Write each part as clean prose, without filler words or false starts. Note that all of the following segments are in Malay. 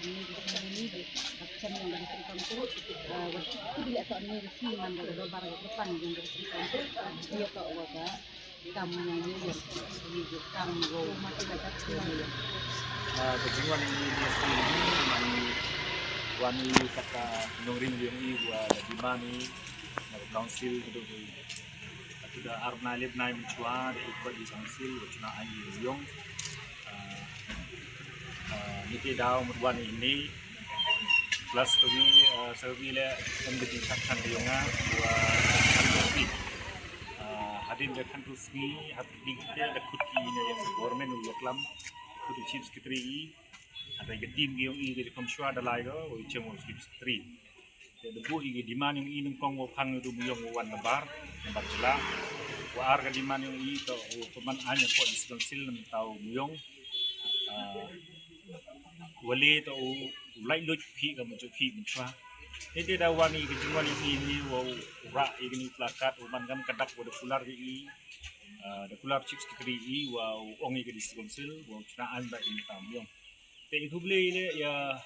ini macam yang dari Serikon tu waktu dia tak ni resi mana ada barang depan yang dari Serikon tu dia tak waga kamu yang ni kamu go mati baca semua. Kejingan ini mani wani kata nongrim yang ini buat di mana council itu sudah arna lib naik mencuat ikut di council cina ayu yung niti daw merwan ini plus tadi servi le menjadi takkan diyonga buat hadin dekan rusmi hati kita dekut ini yang government uyoklam kudu chief secretary ada tim yang ini dari komsua ada lagi o cemo chief secretary jadi bu ini di mana yang ini kong wafang itu muyong wan nabar jela wa arga di mana yang ini to peman anya ko diskonsil tahu muyong wali to lai lu phi ga muju phi mchwa ini dah wani kejungan ini wa ra ini plakat uman gam kadak wa kular ini the kular chips secretary wa ongi ke diskonsil wa cnaan ba ini tamyong te itu beli ile ya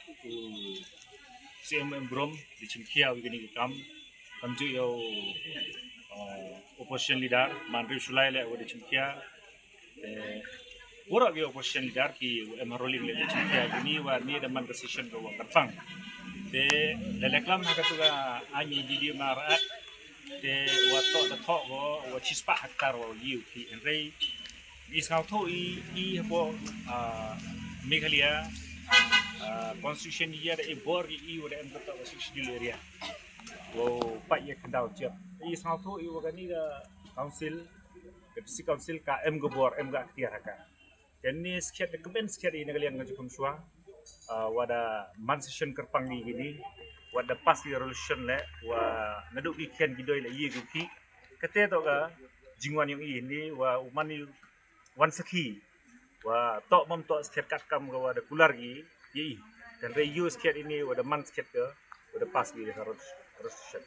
CMM Brom di Cimkia begini kam ju yo opposition leader Mandri Sulai le wa di Cimkia Wara ge opposition leader ki emarolin le Cimkia ini wa ni da man decision go wa karpang te le reklam ha ka tu ga anyi di mara te wa to da to go wa chispa haktar wa yu ki enrei isau to i bo Meghalaya constitution year da bor i wa da em to constitution area wo pa ye kendau che i sau to i wa gani da council district council ka em go bor em ga tiar ka kenni sket da keben sket i negaliang ga jukum shwa wada man session kerpang ni gini wada pas resolution le wa nadu ki ken gidoi le ye gu ki kate to ga jingwan yung ini wa umani wan sakhi wa tok mom tok sket kat kam ga wada kular gi ye dan re use sket ini wada man sket ga wada pas gi resolution